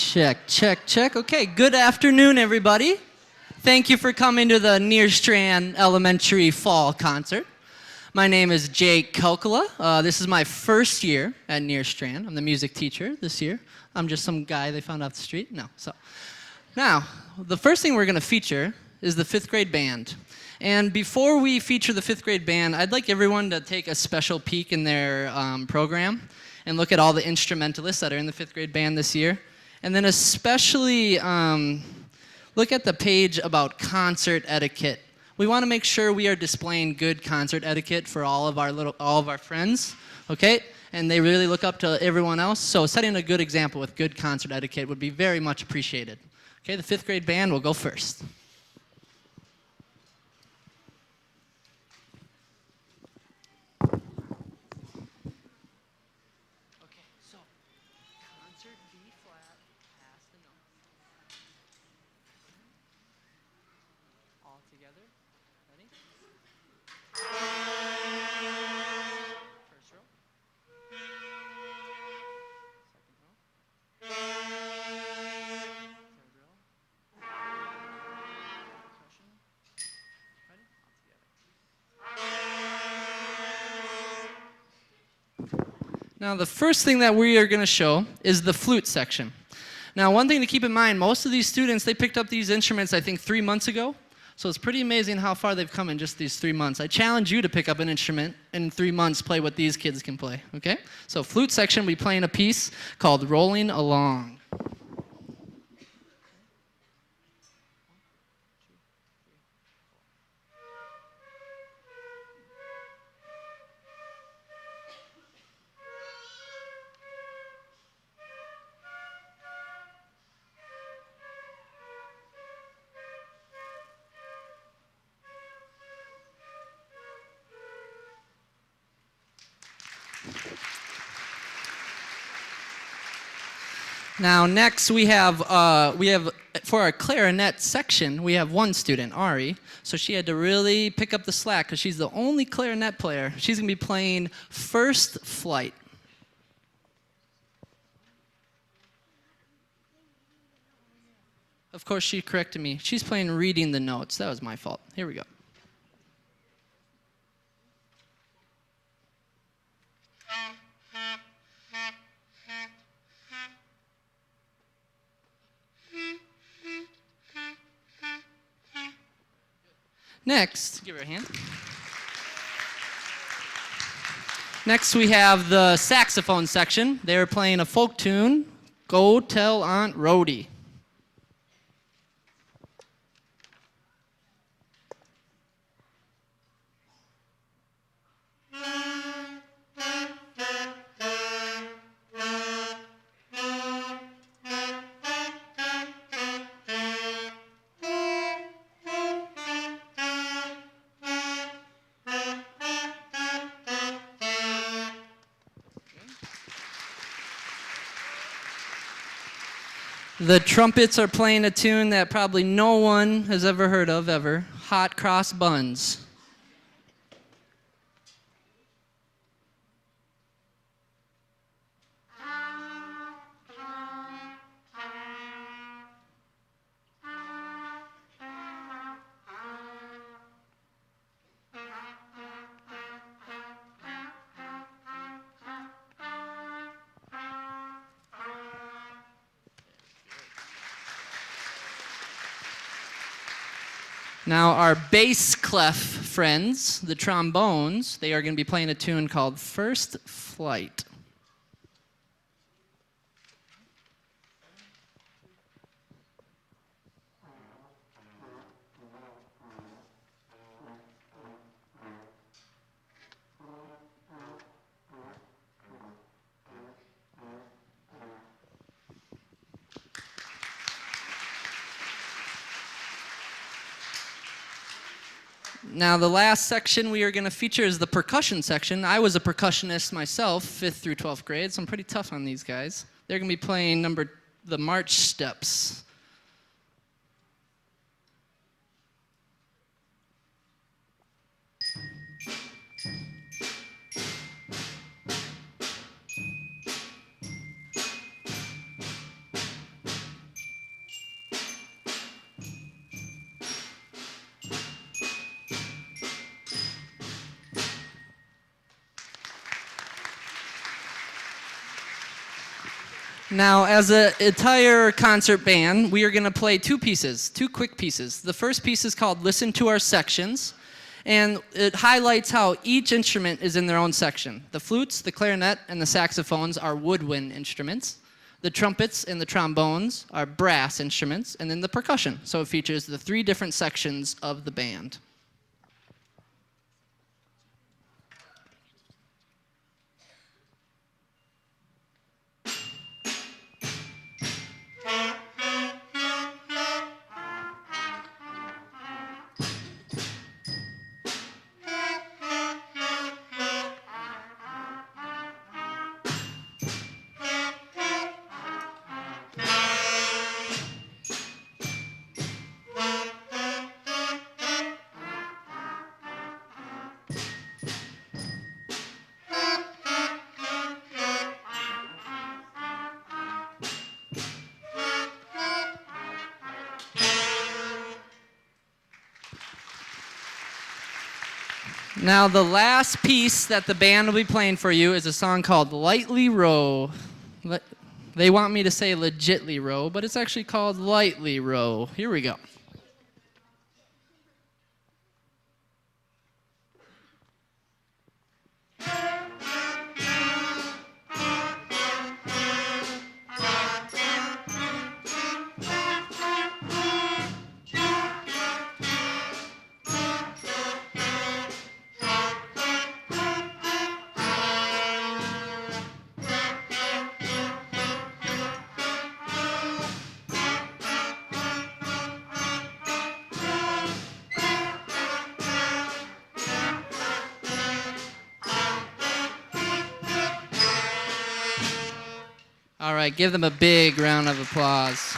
Check, check, check. Okay, good afternoon, everybody. Thank you for coming to the Nerstrand Elementary Fall Concert. My name is Jake Kelkala. This is my first year at Nerstrand. I'm the music teacher this year. I'm just some guy they found off the street. No. Now, the first thing we're going to feature is the fifth grade band. And before we feature the fifth grade band, I'd like everyone to take a special peek in their program and look at all the instrumentalists that are in the fifth grade band this year. And then especially look at the page about concert etiquette. We want to make sure we are displaying good concert etiquette for all of our friends, okay? And they really look up to everyone else. So setting a good example with good concert etiquette would be very much appreciated. Okay, the fifth grade band will go first. Now, the first thing that we are going to show is the flute section. Now, one thing to keep in mind, most of these students, they picked up these instruments, I think, 3 months ago. So it's pretty amazing how far they've come in just these 3 months. I challenge you to pick up an instrument and in 3 months play what these kids can play, okay? So flute section, we'll be playing a piece called Rolling Along. Now, next we have for our clarinet section, we have one student, Ari. So she had to really pick up the slack because she's the only clarinet player. She's going to be playing First Flight. Of course, she corrected me. She's playing Reading the Notes. That was my fault. Here we go. Next, give her a hand. Next, we have the saxophone section. They're playing a folk tune, Go Tell Aunt Rhody. The trumpets are playing a tune that probably no one has ever heard of, ever. Hot Cross Buns. Now, our bass clef friends, the trombones, they are going to be playing a tune called First Flight. Now, the last section we are going to feature is the percussion section. I was a percussionist myself, 5th through 12th grade, so I'm pretty tough on these guys. They're going to be playing the march steps. Now, as an entire concert band, we are going to play two pieces, two quick pieces. The first piece is called Listen to Our Sections, and it highlights how each instrument is in their own section. The flutes, the clarinet, and the saxophones are woodwind instruments. The trumpets and the trombones are brass instruments, and then the percussion. So it features the three different sections of the band. Now, the last piece that the band will be playing for you is a song called Lightly Row. They want me to say legitly row, but it's actually called Lightly Row. Here we go. All right, give them a big round of applause.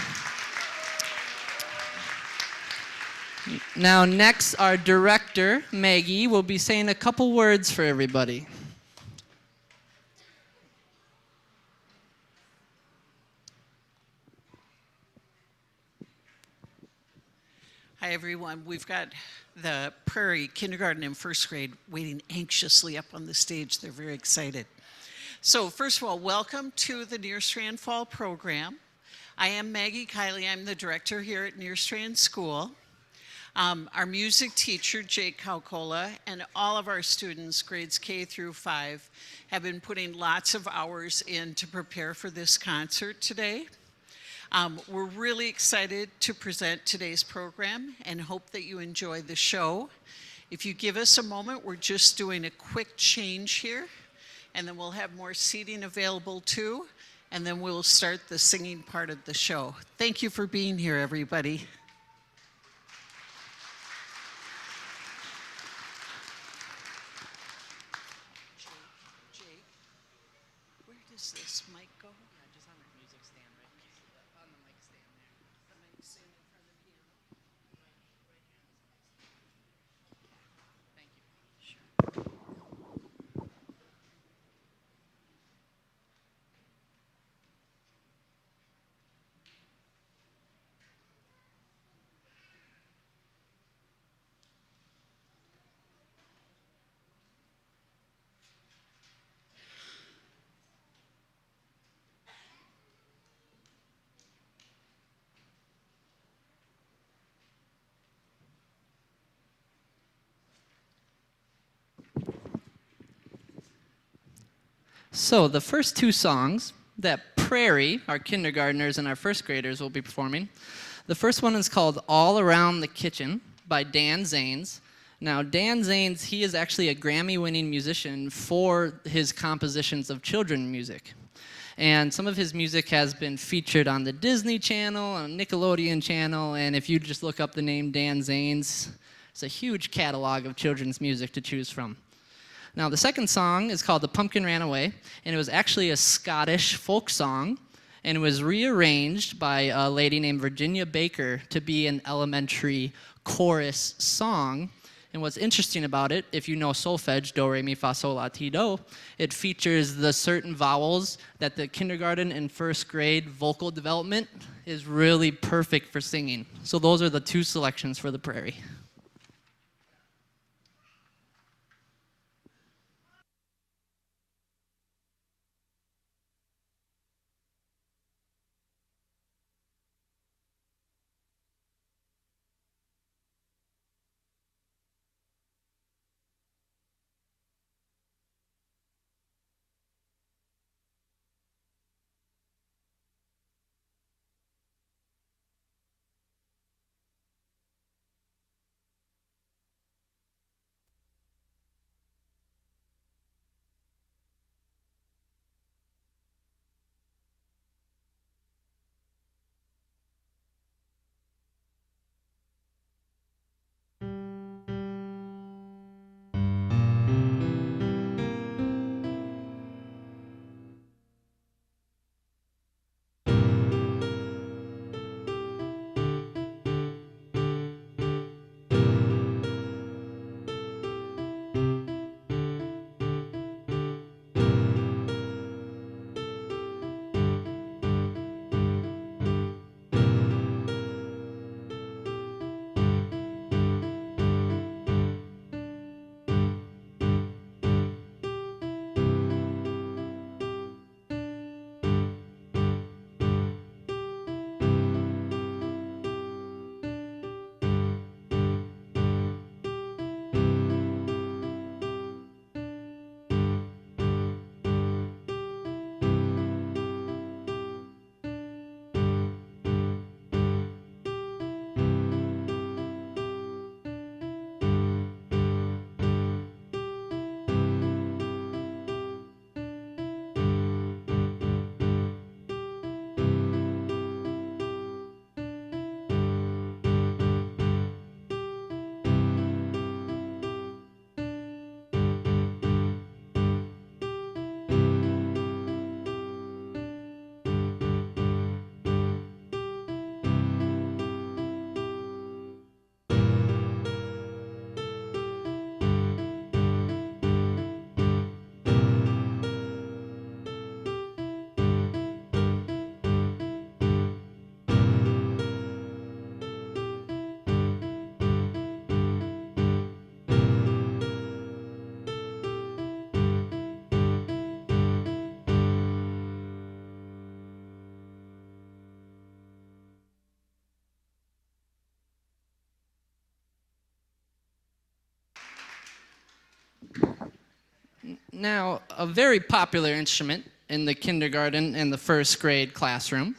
Now, next, our director, Maggie, will be saying a couple words for everybody. Hi, everyone. We've got the Prairie kindergarten and first grade waiting anxiously up on the stage. They're very excited. So first of all, welcome to the Nerstrand Fall Program. I am Maggie Kiley. I'm the director here at Nerstrand School. Our music teacher, Jake Kaukola, and all of our students, grades K through 5, have been putting lots of hours in to prepare for this concert today. We're really excited to present today's program and hope that you enjoy the show. If you give us a moment, we're just doing a quick change here, and then we'll have more seating available too, and then we'll start the singing part of the show. Thank you for being here, everybody. Jake, where does this mic go? Just on the music stand, right? On the mic stand there. The mic stand in front of the piano. Thank you. So the first two songs that Prairie, our kindergartners and our first graders, will be performing. The first one is called All Around the Kitchen by Dan Zanes. Now, Dan Zanes, he is actually a Grammy-winning musician for his compositions of children's music. And some of his music has been featured on the Disney Channel, on Nickelodeon Channel, and if you just look up the name Dan Zanes, it's a huge catalog of children's music to choose from. Now, the second song is called The Pumpkin Ran Away, and it was actually a Scottish folk song, and it was rearranged by a lady named Virginia Baker to be an elementary chorus song. And what's interesting about it, if you know solfege, do, re, mi, fa, sol, la, ti, do, it features the certain vowels that the kindergarten and first grade vocal development is really perfect for singing. So those are the two selections for the Prairie. Now, a very popular instrument in the kindergarten and the first grade classroom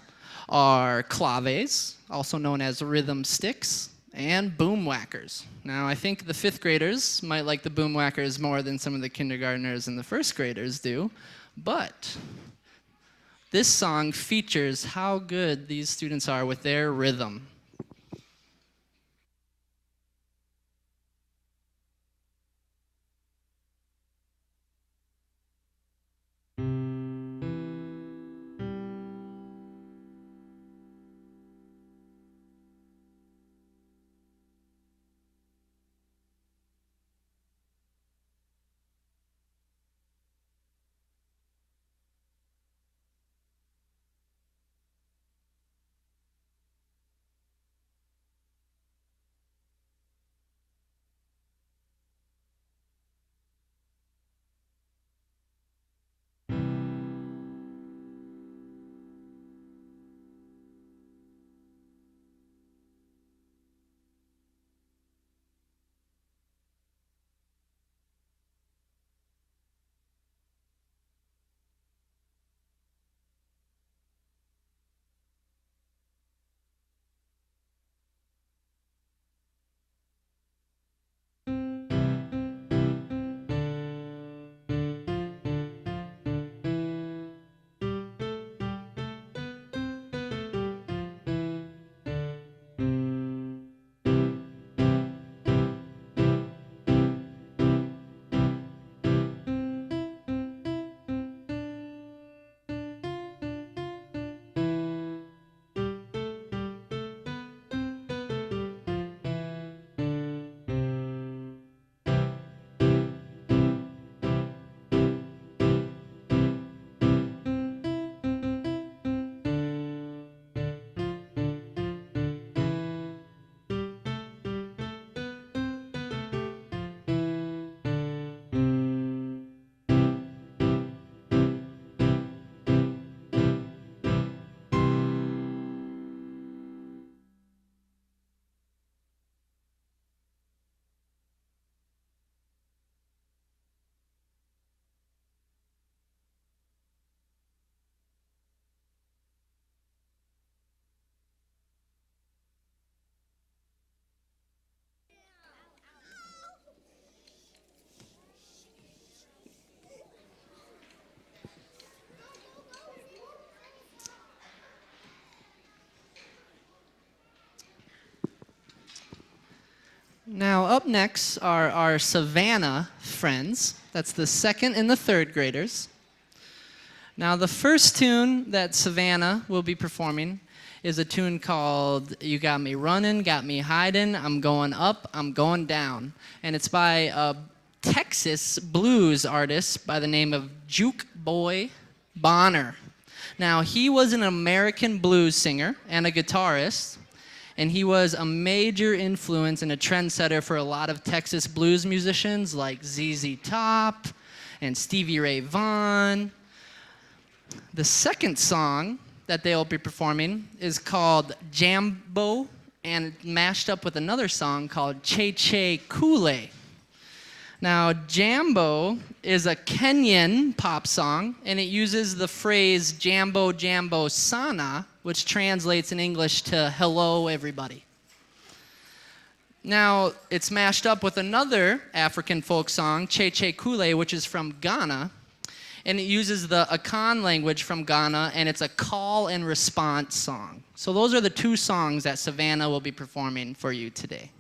are claves, also known as rhythm sticks, and boom whackers. Now, I think the fifth graders might like the boom whackers more than some of the kindergartners and the first graders do, but this song features how good these students are with their rhythm. Now, up next are our Savannah friends. That's the second and the third graders. Now, the first tune that Savannah will be performing is a tune called You Got Me Running, Got Me Hiding, I'm Going Up, I'm Going Down. And it's by a Texas blues artist by the name of Juke Boy Bonner. Now, he was an American blues singer and a guitarist, and he was a major influence and a trendsetter for a lot of Texas blues musicians like ZZ Top and Stevie Ray Vaughan. The second song that they'll be performing is called Jambo, and mashed up with another song called Che Che Kule. Now, Jambo is a Kenyan pop song, and it uses the phrase Jambo Jambo Sana, which translates in English to hello, everybody. Now, it's mashed up with another African folk song, Che Che Kule, which is from Ghana, and it uses the Akan language from Ghana, and it's a call and response song. So those are the two songs that Savannah will be performing for you today.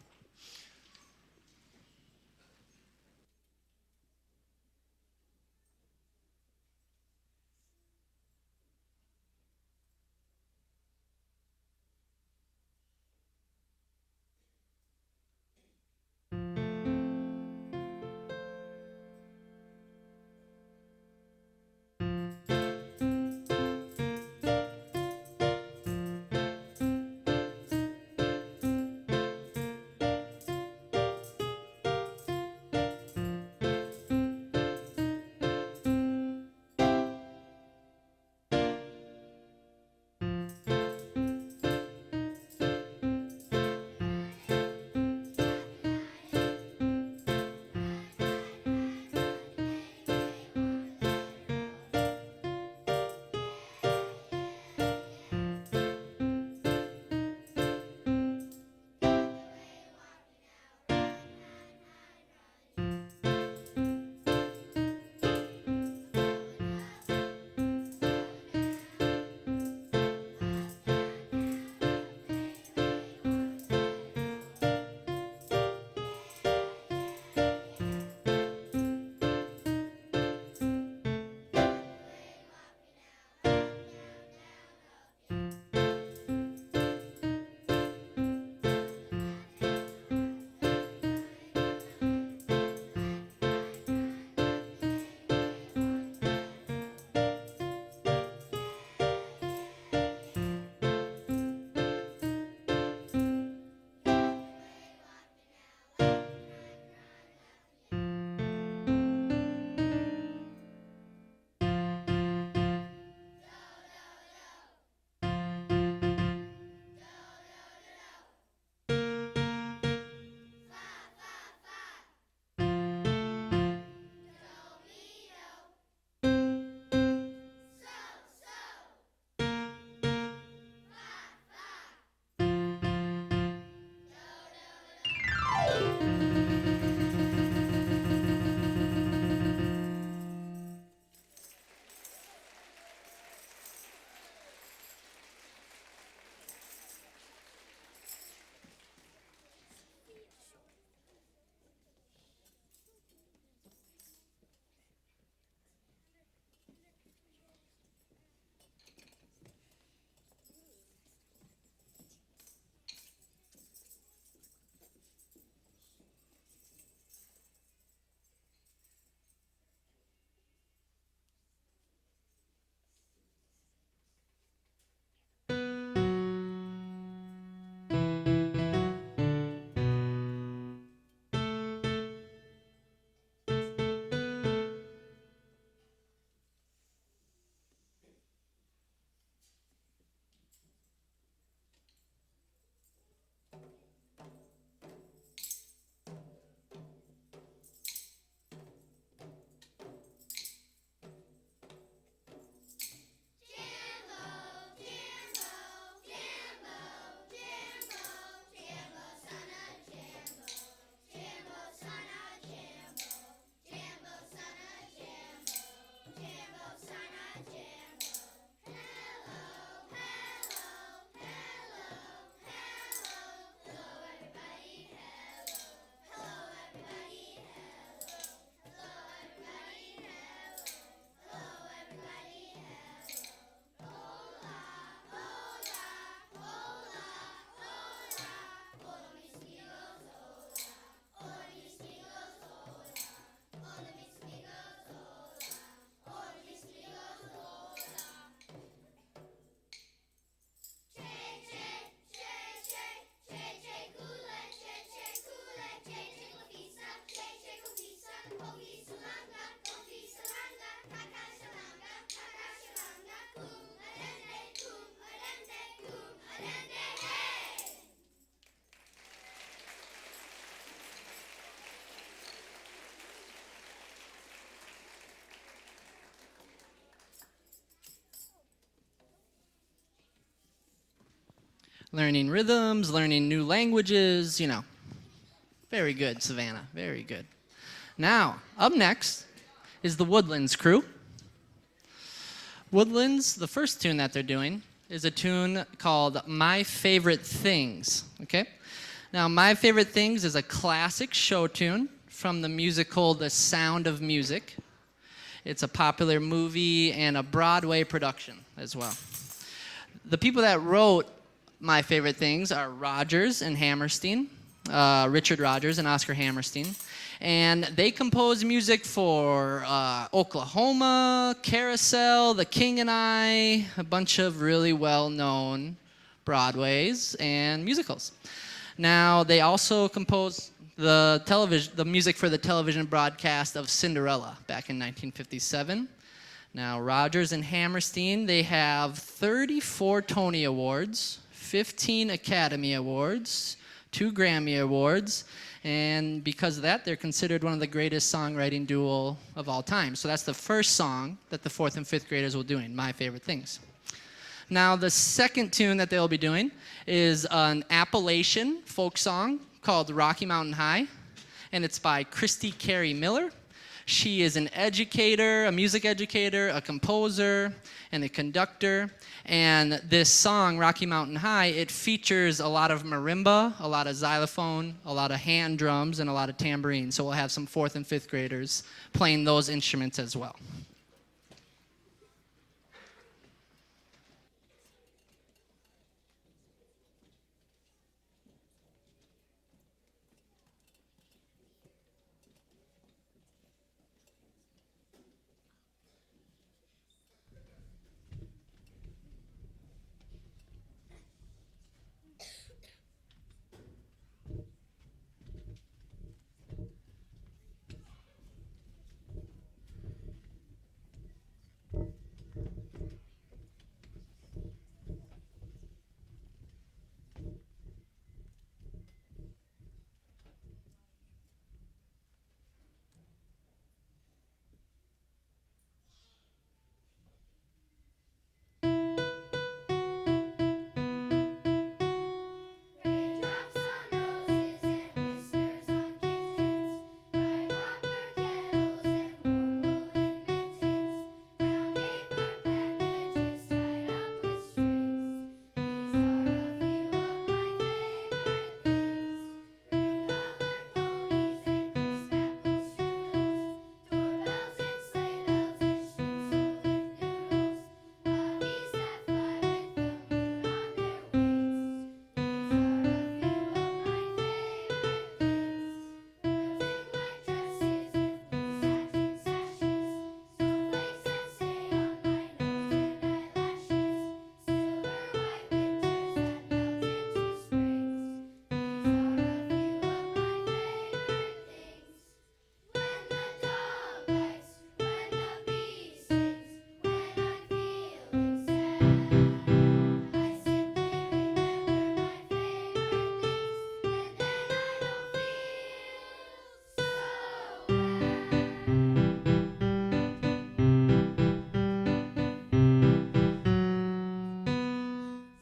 learning rhythms, learning new languages, Very good, Savannah, very good. Now, up next is the Woodlands crew. Woodlands, the first tune that they're doing is a tune called My Favorite Things, okay? Now, My Favorite Things is a classic show tune from the musical The Sound of Music. It's a popular movie and a Broadway production as well. The people that wrote My Favorite Things are Rodgers and Hammerstein, Richard Rodgers and Oscar Hammerstein. And they composed music for Oklahoma, Carousel, The King and I, a bunch of really well-known Broadways and musicals. Now, they also composed the music for the television broadcast of Cinderella back in 1957. Now, Rodgers and Hammerstein, they have 34 Tony Awards, 15 Academy Awards, 2 Grammy Awards, and because of that, they're considered one of the greatest songwriting duo of all time. So that's the first song that the 4th and 5th graders will be doing, My Favorite Things. Now, the second tune that they'll be doing is an Appalachian folk song called Rocky Mountain High, and it's by Christy Carey Miller. She is an educator, a music educator, a composer, and a conductor. And this song, Rocky Mountain High, it features a lot of marimba, a lot of xylophone, a lot of hand drums, and a lot of tambourine. So we'll have some 4th and 5th graders playing those instruments as well.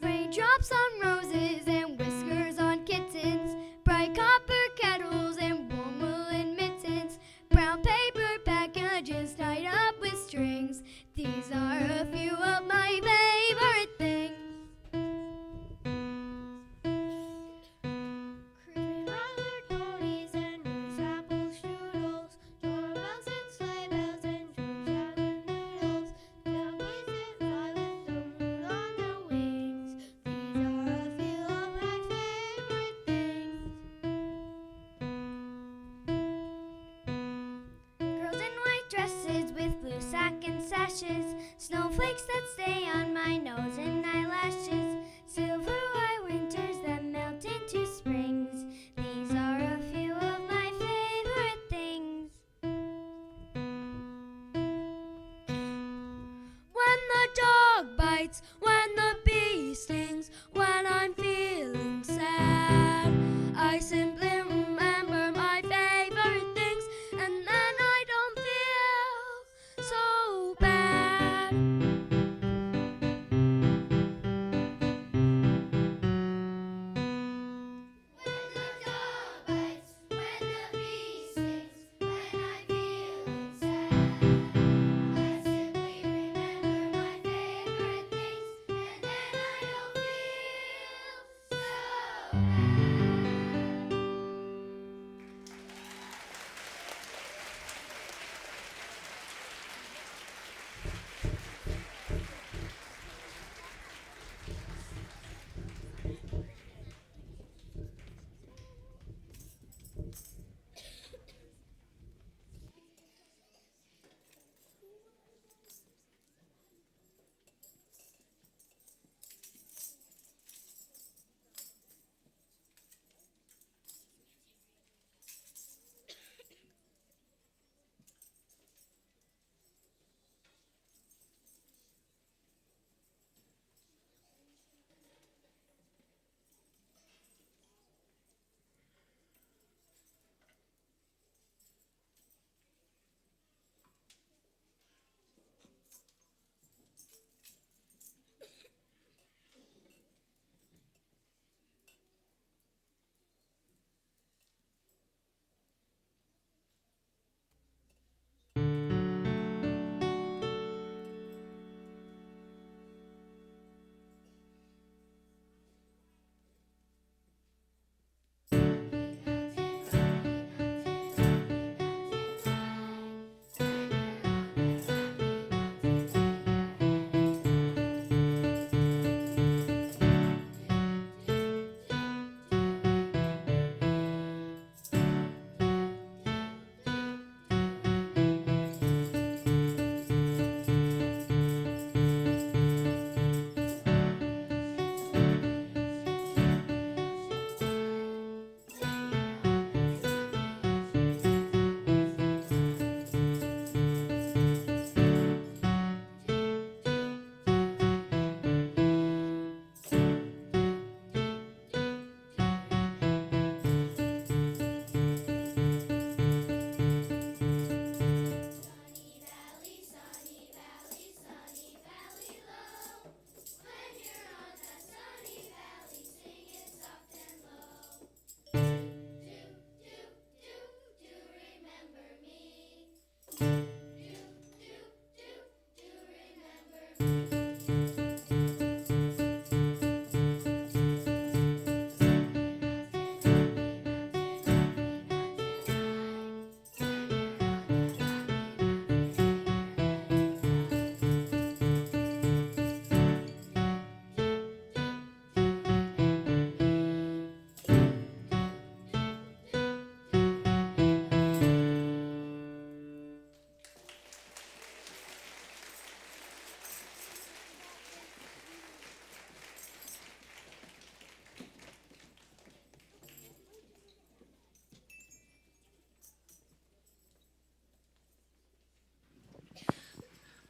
Raindrops on roses and whiskers on kittens, bright copper kettles and warm woolen mittens, brown paper packages tied up with strings. These are a few of my favorite things. Cream-colored ponies and rose apple strudels, doorbells and sleigh bells and Georgia noodles, duckies that fly with the moon on their wings. These are a few of my favorite things. Girls in white dresses with blue sack and sashes, snowflakes that stay on my nose and eyelashes, silver white winters that melt into springs. These are a few of my favorite things. When the dog bites, when the bee stings, when I'm feeling sad, I simply remember my favorite things, and then I don't feel so bad.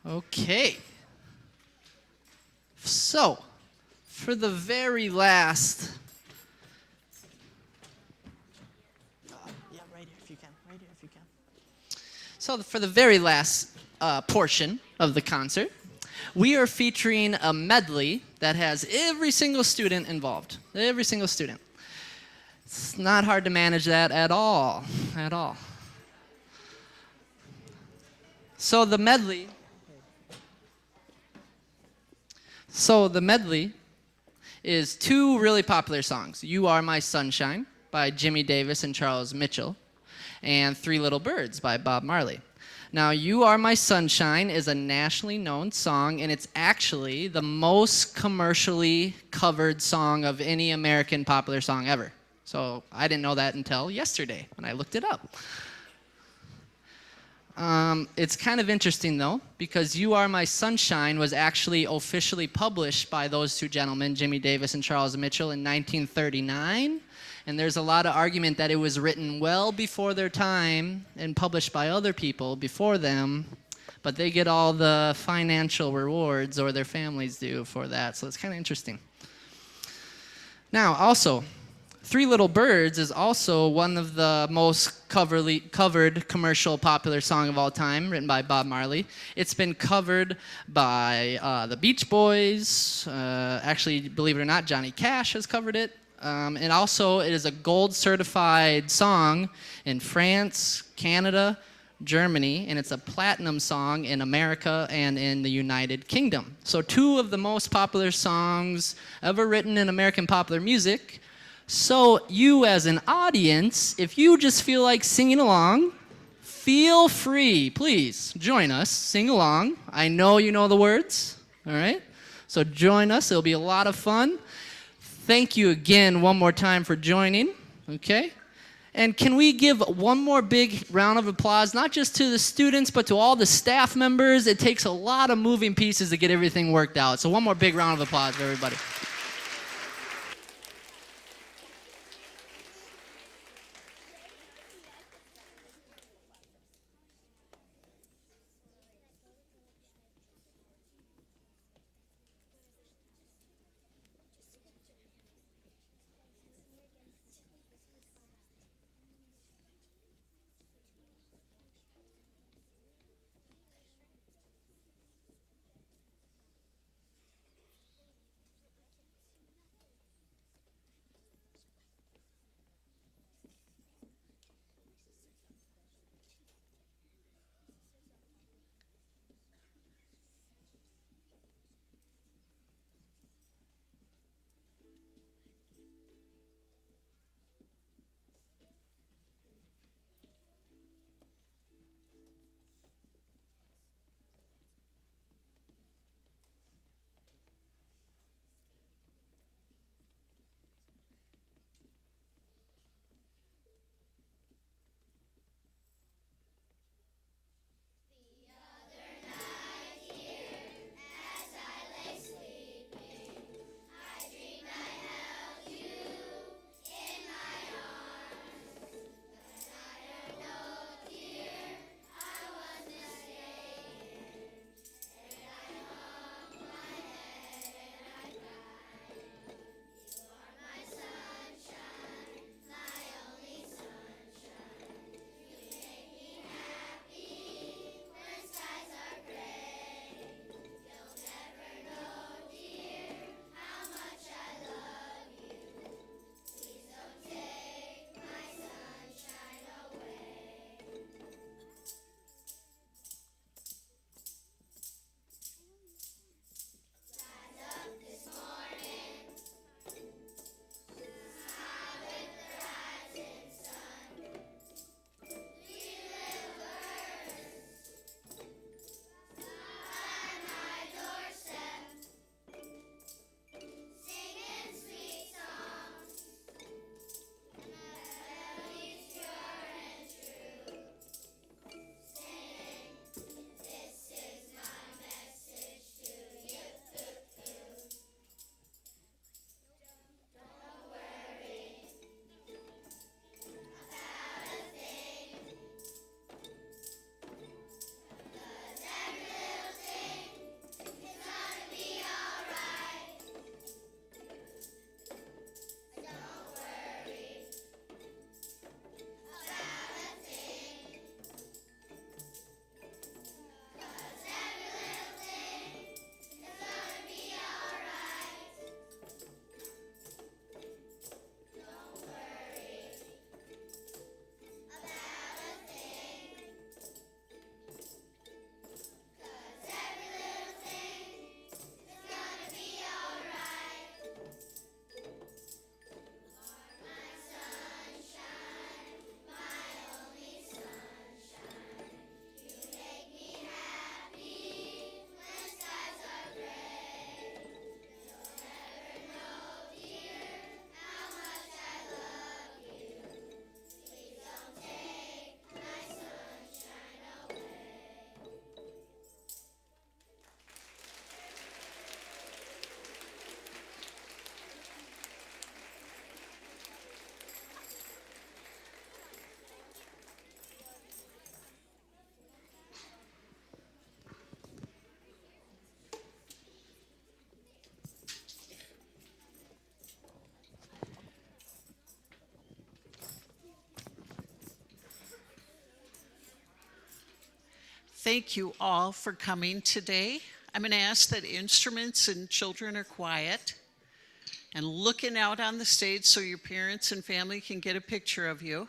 Okay. So, for the very last. Yeah, right here if you can. Right here if you can. So, for the very last portion of the concert, we are featuring a medley that has every single student involved. Every single student. It's not hard to manage that at all. At all. So the medley. Is two really popular songs. You Are My Sunshine by Jimmy Davis and Charles Mitchell, and Three Little Birds by Bob Marley. Now, You Are My Sunshine is a nationally known song, and it's actually the most commercially covered song of any American popular song ever. So I didn't know that until yesterday when I looked it up. It's kind of interesting, though, because You Are My Sunshine was actually officially published by those two gentlemen, Jimmy Davis and Charles Mitchell, in 1939. And there's a lot of argument that it was written well before their time and published by other people before them, but they get all the financial rewards, or their families do, for that. So it's kind of interesting. Now, also, Three Little Birds is also one of the most covered commercial popular song of all time, written by Bob Marley. It's been covered by the Beach Boys. Actually, believe it or not, Johnny Cash has covered it. And also, it is a gold certified song in France, Canada, Germany, and it's a platinum song in America and in the United Kingdom. So two of the most popular songs ever written in American popular music. So you as an audience, if you just feel like singing along, feel free. Please join us, sing along. I know you know the words, all right? So join us. It'll be a lot of fun. Thank you again one more time for joining, okay? And can we give one more big round of applause, not just to the students, but to all the staff members? It takes a lot of moving pieces to get everything worked out. So one more big round of applause for everybody. thank you all for coming today. I'm going to ask that instruments and children are quiet and looking out on the stage so your parents and family can get a picture of you.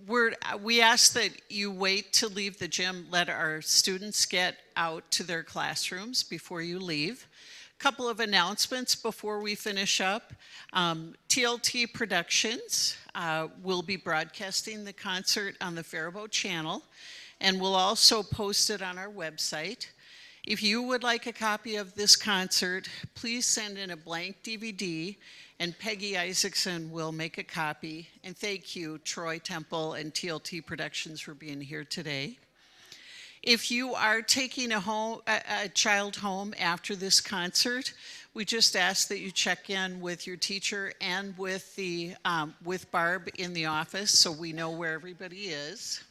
We ask that you wait to leave the gym, let our students get out to their classrooms before you leave. A couple of announcements before we finish up. TLT Productions will be broadcasting the concert on the Faribault channel, and we'll also post it on our website. If you would like a copy of this concert, please send in a blank DVD, and Peggy Isaacson will make a copy. And thank you, Troy Temple and TLT Productions, for being here today. If you are taking a child home after this concert, we just ask that you check in with your teacher and with Barb in the office so we know where everybody is.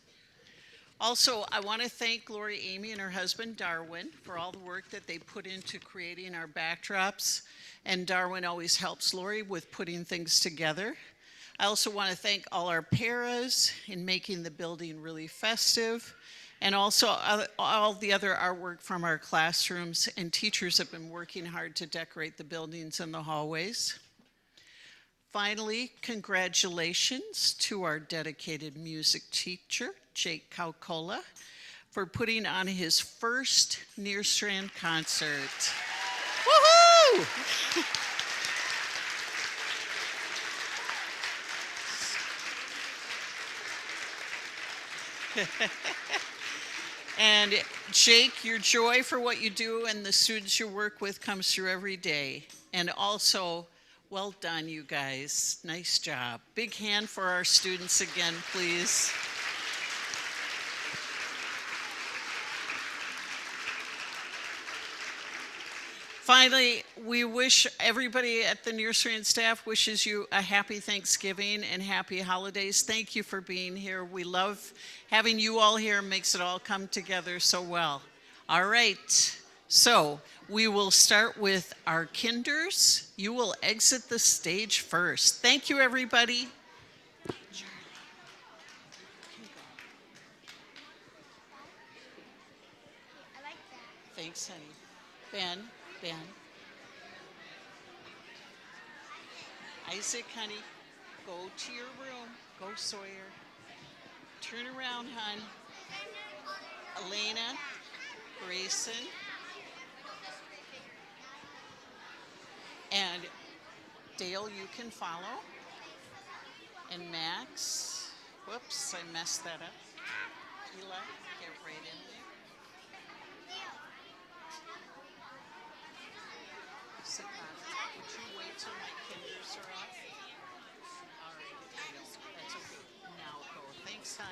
Also, I want to thank Lori Amy and her husband Darwin for all the work that they put into creating our backdrops, and Darwin always helps Lori with putting things together. I also want to thank all our paras in making the building really festive, and also all the other artwork from our classrooms, and teachers have been working hard to decorate the buildings and the hallways. Finally, congratulations to our dedicated music teacher, Jake Kaukola, for putting on his first Nerstrand concert. Woohoo! And Jake, your joy for what you do and the students you work with comes through every day. And also, well done, you guys. Nice job. Big hand for our students again, please. Finally, we wish everybody at the Nerstrand staff wishes you a happy Thanksgiving and happy holidays. Thank you for being here. We love having you all here. It makes it all come together so well. All right, so we will start with our kinders. You will exit the stage first. Thank you, everybody. I like that. Thanks, honey. Ben. Isaac, honey, go to your room. Go, Sawyer. Turn around, hon. Elena, Grayson, and Dale, you can follow. And Max. Whoops, I messed that up. Eli, get right in there. Sit down. Would you wait till my kinders are off? All right, that's okay. Now go. Thanks, son.